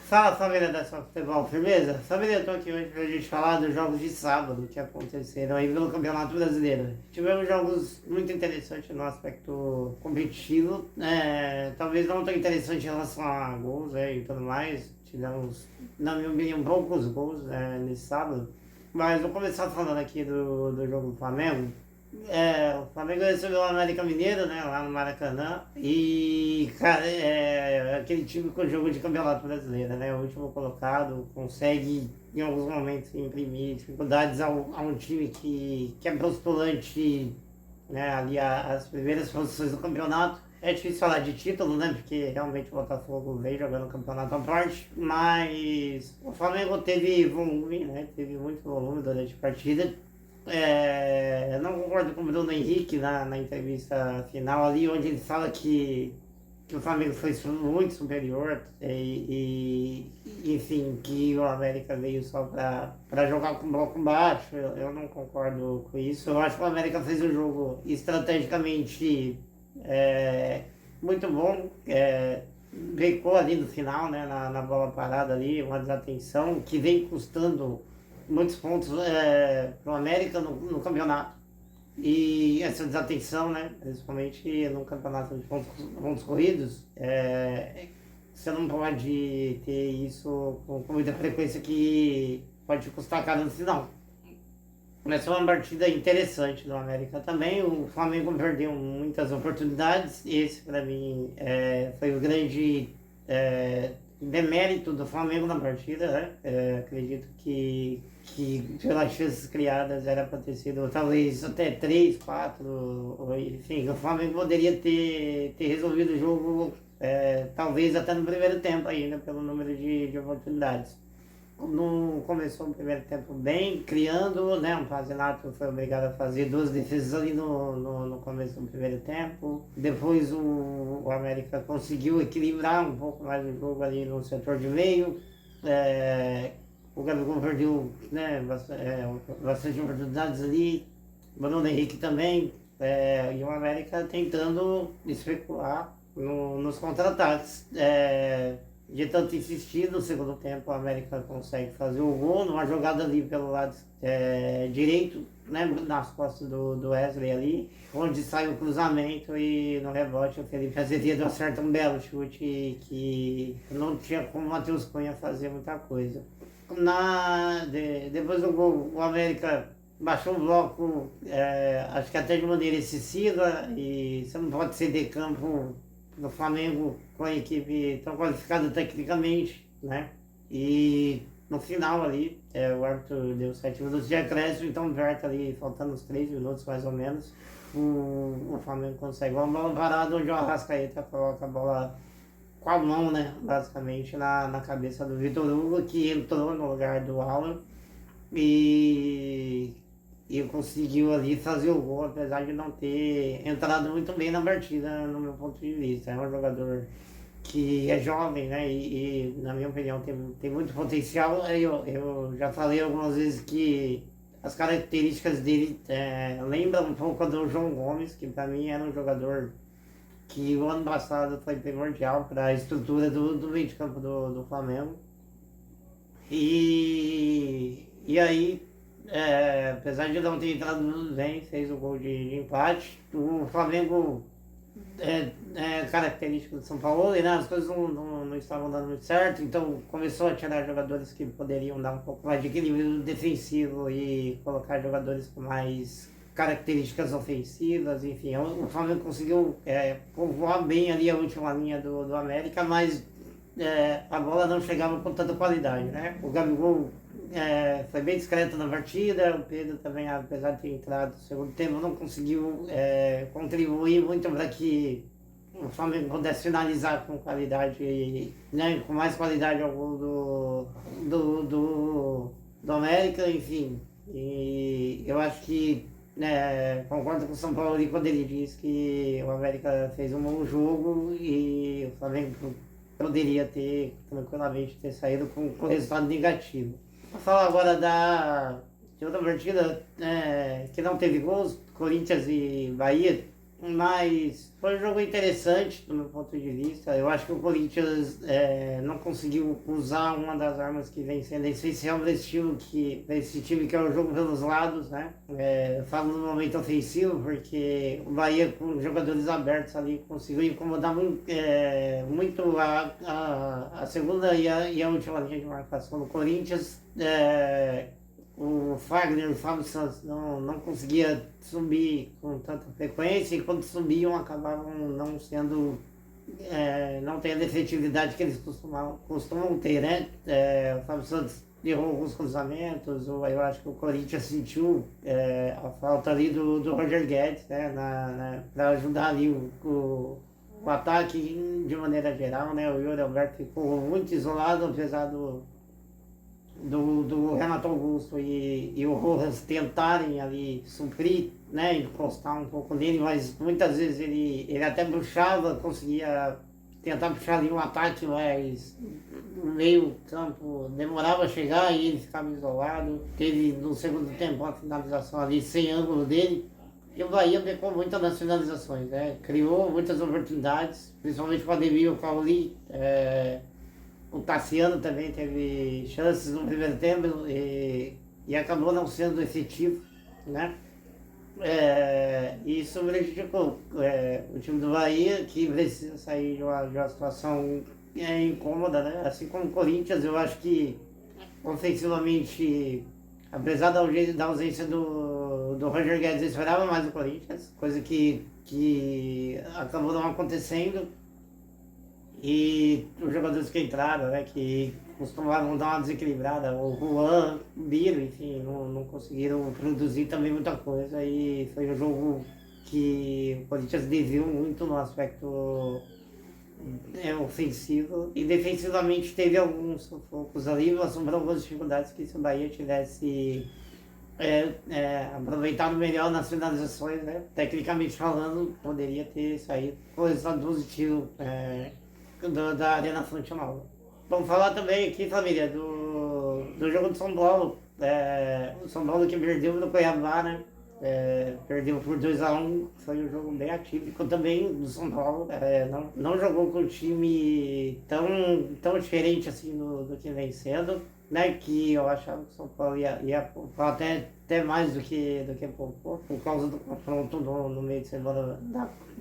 Fala família da Só Futebol, firmeza? Família, eu tô aqui hoje pra gente falar dos jogos de sábado que aconteceram aí pelo Campeonato Brasileiro. Tivemos jogos muito interessantes no aspecto competitivo, talvez não tão interessante em relação a gols e tudo mais. Tivemos, na minha opinião, poucos gols nesse sábado. Mas vou começar falando aqui do jogo do Flamengo. O Flamengo recebeu o América Mineiro, né, lá no Maracanã. E, cara, aquele time com o jogo de campeonato brasileiro, né? O último colocado consegue, em alguns momentos, imprimir dificuldades a um time que é postulante, né, ali as primeiras posições do campeonato. É difícil falar de título, né? Porque realmente o Botafogo veio jogando o campeonato à parte, mas o Flamengo teve volume, né? Teve muito volume durante a partida. Eu não concordo com o Bruno Henrique na entrevista final ali, onde ele fala que o Flamengo foi muito superior enfim, que o América veio só para jogar com bloco baixo. Eu não concordo com isso. Eu acho que o América fez um jogo estrategicamente muito bom. Recuou ali no final, né, na bola parada ali, uma desatenção que vem custando muitos pontos para o América no campeonato. E essa desatenção, né, principalmente no campeonato de pontos corridos, você não pode ter isso com muita frequência que pode custar caro no final. Mas foi uma partida interessante do América também. O Flamengo perdeu muitas oportunidades. Esse, para mim, foi o grande demérito do Flamengo na partida, né? Acredito que pelas chances criadas era para ter sido talvez até 3, 4, enfim, o Flamengo poderia ter resolvido o jogo, talvez até no primeiro tempo ainda, pelo número de oportunidades. Não começou o primeiro tempo bem, criando, né? O Pazinato foi obrigado a fazer 2 defesas ali no começo do primeiro tempo. Depois o América conseguiu equilibrar um pouco mais o jogo ali no setor de meio. O Gabigol perdeu, né, bastante oportunidades ali. O Bruno Henrique também. E o América tentando especular nos contra-ataques. De tanto insistir, no segundo tempo o América consegue fazer o gol numa jogada ali pelo lado direito, né, nas costas do Wesley ali, onde sai o cruzamento e no rebote o Felipe Azevedo acerta um belo chute que não tinha como o Matheus Cunha fazer muita coisa. Depois do gol, o América baixou o bloco, acho que até de maneira excessiva, e você não pode ceder campo do Flamengo com a equipe tão qualificada tecnicamente, né? E no final ali, o árbitro deu 7 minutos de acréscimo, então perto ali, faltando uns 3 minutos mais ou menos, o Flamengo consegue uma bola parada onde o Arrascaeta coloca a bola com a mão, né? Basicamente na cabeça do Vitor Hugo, que entrou no lugar do Alan e conseguiu ali fazer o gol, apesar de não ter entrado muito bem na partida, no meu ponto de vista. É um jogador que é jovem, né? E na minha opinião, tem muito potencial. Eu já falei algumas vezes que as características dele lembram um pouco do João Gomes, que para mim era um jogador que o ano passado foi primordial para a estrutura do meio de campo do Flamengo. E aí, apesar de não ter entrado muito bem, fez o gol de empate. O Flamengo característico de São Paulo, e né, as coisas não estavam dando muito certo, então começou a tirar jogadores que poderiam dar um pouco mais de equilíbrio defensivo e colocar jogadores com mais características ofensivas, enfim. O Flamengo conseguiu povoar bem ali a última linha do América, mas a bola não chegava com tanta qualidade, né? O Gabigol foi bem discreto na partida, o Pedro também, apesar de ter entrado no segundo tempo, não conseguiu contribuir muito para que o Flamengo pudesse finalizar com qualidade, né, com mais qualidade ao gol do América, enfim. E eu acho que concordo com o São Paulo ali quando ele diz que o América fez um bom jogo e o Flamengo poderia tranquilamente ter saído com resultado negativo. Vou falar agora de outra partida que não teve gols, Corinthians e Bahia. Mas foi um jogo interessante do meu ponto de vista. Eu acho que o Corinthians não conseguiu usar uma das armas que vem sendo essencial para esse time que é o jogo pelos lados, né? Eu falo no momento ofensivo porque o Bahia com jogadores abertos ali conseguiu incomodar muito a segunda e a última linha de marcação do Corinthians. O Fagner e o Fábio Santos não conseguia subir com tanta frequência e quando subiam acabavam não tendo a efetividade que eles costumam ter, né? O Fábio Santos errou alguns cruzamentos, eu acho que o Corinthians sentiu a falta ali do Roger Guedes, né? Para ajudar ali o ataque de maneira geral, né? O Yuri Alberto ficou muito isolado, apesar do Renato Augusto e o Rojas tentarem ali suprir, né, encostar um pouco nele, mas muitas vezes ele até puxava, conseguia tentar puxar ali um ataque, mas no meio campo demorava a chegar e ele ficava isolado. Teve no segundo tempo uma finalização ali sem ângulo dele. E o Bahia pecou muito nas finalizações, né? Criou muitas oportunidades, principalmente com o Ademir e o Cauli. O Tassiano também teve chances no primeiro tempo e acabou não sendo efetivo, né? E isso prejudicou o time do Bahia, que precisa sair de uma situação incômoda, né? Assim como o Corinthians, eu acho que ofensivamente, apesar da ausência do Roger Guedes, eu esperava mais do Corinthians, coisa que acabou não acontecendo. E os jogadores que entraram, né, que costumavam dar uma desequilibrada, o Juan, o Biro, enfim, não conseguiram produzir também muita coisa. E foi um jogo que o Corinthians deveu muito no aspecto ofensivo. E defensivamente teve alguns sufocos ali, assombrou algumas dificuldades que se o Bahia tivesse aproveitado melhor nas finalizações, né? Tecnicamente falando, poderia ter saído com resultado positivo. Da Arena Fonte Nova. Vamos falar também aqui, família, do jogo de São Paulo. O São Paulo que perdeu no Cuiabá, né? Perdeu por 2-1, foi um jogo bem atípico também do São Paulo. Não jogou com um time tão diferente assim do que vem sendo, né? Que eu achava que o São Paulo ia poupar até mais do que poupou, por causa do confronto no meio de semana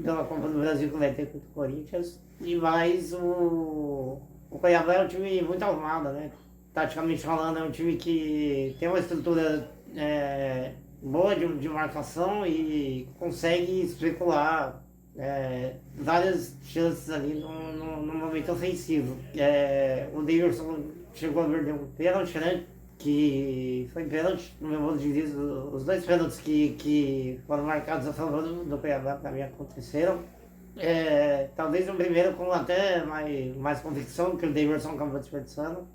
pela Copa do Brasil que vai ter contra o Corinthians. E mais o Cuiabá é um time muito arrumado, né? Taticamente falando, é um time que tem uma estrutura boa de marcação e consegue especular várias chances ali no momento ofensivo. O Davidson chegou a perder um pênalti, né? Que foi pênalti, no meu modo de vista, os dois pênaltis que foram marcados a favor do Cuiabá para mim aconteceram. Talvez o primeiro com até mais convicção, que o Davidson acabou desperdiçando.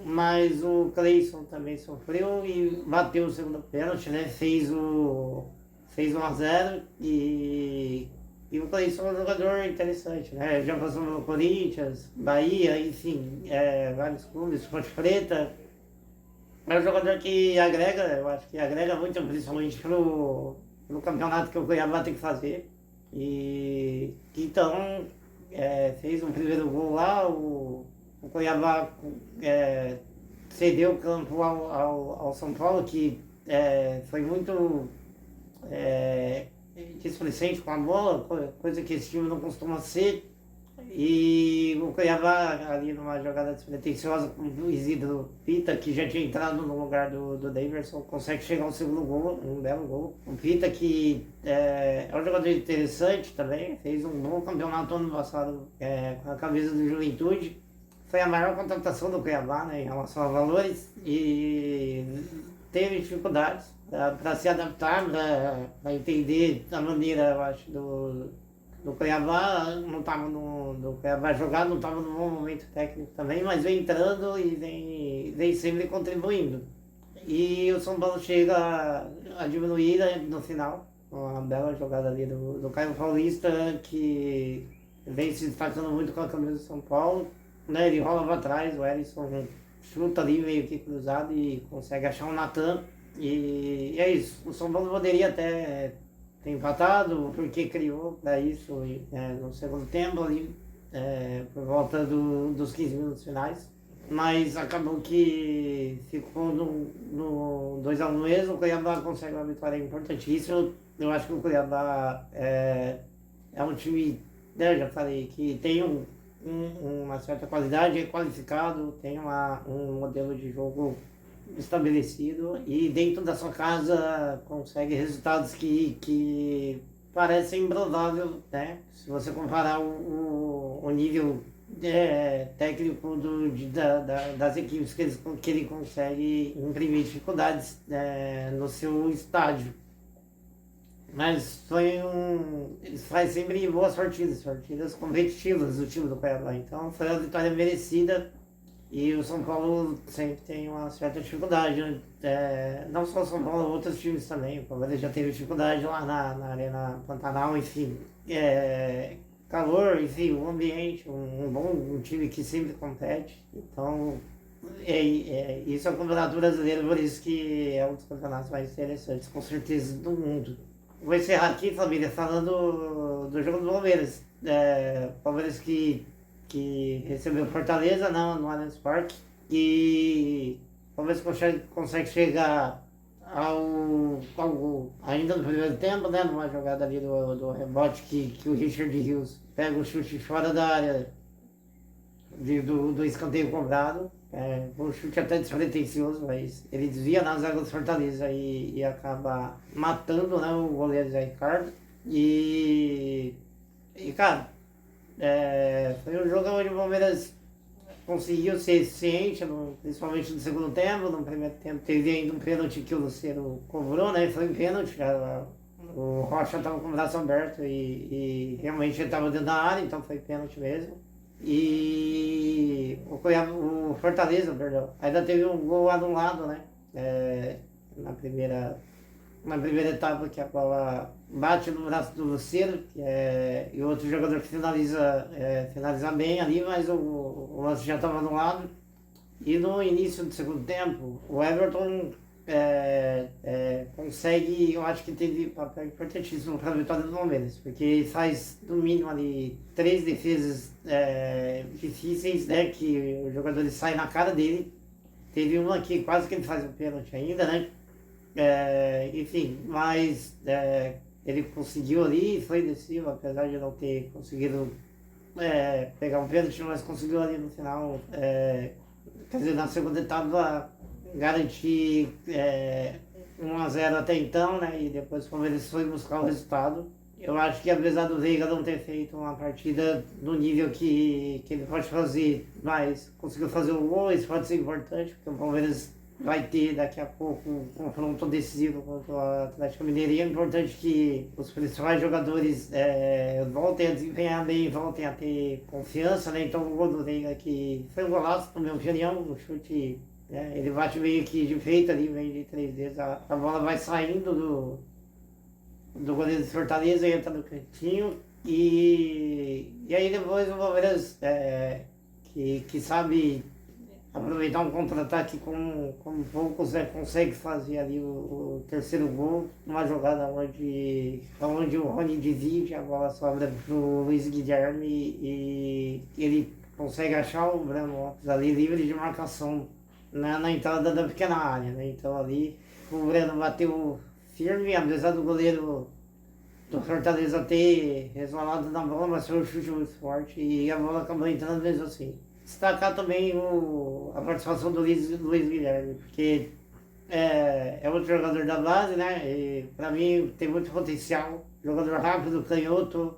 Mas o Cleison também sofreu e bateu o segundo pênalti, né? Fez 1-0 e o Cleison é um jogador interessante, né? Já passou no Corinthians, Bahia, enfim, vários clubes, Ponte Preta. É um jogador que agrega, eu acho que agrega muito, principalmente pro campeonato que o Cuiabá tem que fazer. E então fez um primeiro gol lá, o Cuiabá cedeu o campo ao São Paulo, que foi muito displicente com a bola, coisa que esse time não costuma ser. E o Cuiabá, ali numa jogada despretensiosa com o Isidro Pita, que já tinha entrado no lugar do Davidson, consegue chegar ao segundo gol, um belo gol. O Pita, que é um jogador interessante também, fez um bom campeonato ano passado com a camisa do Juventude. Foi a maior contratação do Cuiabá, né, em relação a valores, e teve dificuldades para se adaptar, para entender a maneira, eu acho, do Cuiabá. Não estava do Cuiabá jogar, não estava num bom momento técnico também, mas vem entrando e vem sempre contribuindo. E o São Paulo chega a diminuir, né, no final, uma bela jogada ali do Caio Paulista, que vem se destacando muito com a camisa do São Paulo, né? Ele rola para trás, o Erisson chuta ali meio que cruzado e consegue achar o Natan. E é isso, o São Paulo poderia até ter empatado, porque criou para isso no segundo tempo ali, por volta dos 15 minutos finais. Mas acabou que ficou no 2-1 mesmo. O Cuiabá consegue uma vitória importantíssima. Eu acho que o Cuiabá é um time, né, já falei, que tem uma certa qualidade, é qualificado, tem um modelo de jogo estabelecido e dentro da sua casa consegue resultados que parecem improváveis, né? Se você comparar o nível técnico das equipes que ele consegue imprimir dificuldades no seu estádio. Mas ele faz sempre boas partidas competitivas do time do Cuiabá. Então foi uma vitória merecida e o São Paulo sempre tem uma certa dificuldade, né? Não só o São Paulo, outros times também. O Palmeiras já teve dificuldade lá na Arena Pantanal, enfim. Calor, enfim, um ambiente, um time que sempre compete. Então, isso é o Campeonato Brasileiro, por isso que é um dos campeonatos mais interessantes, com certeza, do mundo. Vou encerrar aqui, família, falando do jogo do Palmeiras. Palmeiras que recebeu Fortaleza no Allianz Parque. E o Palmeiras consegue chegar ao gol ainda no primeiro tempo, né? Numa jogada ali do rebote que o Richard Rios pega o chute fora da área do escanteio cobrado. Um chute até despretensioso, mas ele desvia na zaga do Fortaleza e acaba matando, né, o goleiro Zé Ricardo. E cara, foi um jogo onde o Palmeiras conseguiu ser eficiente, principalmente no segundo tempo. No primeiro tempo teve ainda um pênalti que o Luciano cobrou, né? Foi um pênalti, cara. O Rocha estava com o braço aberto e realmente ele estava dentro da área, então foi pênalti mesmo. E o Fortaleza, perdão, ainda teve um gol anulado, né? Na primeira etapa, que a bola bate no braço do Luciano, e o outro jogador que finaliza bem ali, mas o lance já estava anulado. E no início do segundo tempo, o Everton consegue, eu acho que teve papel importantíssimo para a vitória do Palmeiras, porque faz no mínimo ali 3 defesas difíceis, né, que os jogadores saem na cara dele. Teve uma que quase que ele faz o pênalti ainda, né? Enfim, mas ele conseguiu ali, foi decisivo, apesar de não ter conseguido pegar um pênalti, mas conseguiu ali no final, quer dizer, na segunda etapa, garantir 1-0 até então, né? E depois o Palmeiras foi buscar o resultado. Eu acho que apesar do Veiga não ter feito uma partida no nível que ele pode fazer, mas conseguiu fazer o gol, isso pode ser importante, porque o Palmeiras vai ter daqui a pouco um confronto decisivo contra o Atlético Mineiro. E é importante que os principais jogadores voltem a desempenhar bem, voltem a ter confiança, né? Então o gol do Veiga aqui foi um golaço, na minha opinião, um chute. Ele bate meio que de feito ali, vem de 3 vezes, a bola vai saindo do goleiro de Fortaleza e entra no cantinho. E aí depois o Palmeiras, que sabe aproveitar um contra-ataque com poucos, consegue fazer ali o terceiro gol, uma jogada onde o Rony divide, a bola sobra pro Luiz Guilherme e ele consegue achar o Breno Lopes ali livre de marcação na entrada da pequena área, né? Então ali o Breno bateu firme, apesar do goleiro do Fortaleza ter resvalado na bola, mas foi um chute muito forte e a bola acabou entrando mesmo assim. Destacar também a participação do Luiz Guilherme, porque é outro jogador da base, né? E para mim tem muito potencial. Jogador rápido, canhoto,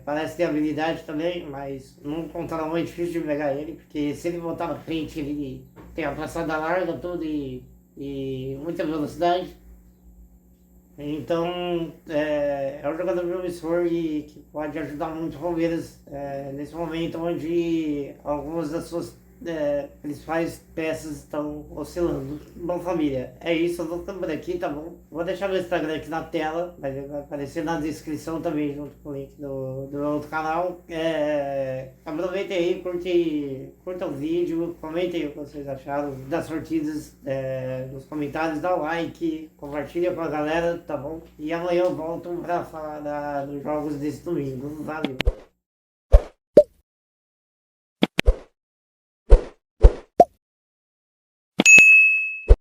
parece ter habilidade também, mas num contra-um é difícil de pegar ele, porque se ele voltar na frente, ele tem a passada larga, tudo e muita velocidade. Então, é um jogador promissor e que pode ajudar muito o Palmeiras nesse momento onde algumas das suas principais peças estão oscilando. Bom, família, é isso. Eu vou ficando por aqui, tá bom? Vou deixar meu Instagram aqui na tela, vai aparecer na descrição também, junto com o link do meu outro canal. Aproveitem aí, curtam o vídeo, comentem o que vocês acharam das sortidas nos comentários, dá o like, compartilha com a galera, tá bom? E amanhã eu volto pra falar dos jogos desse domingo. Valeu!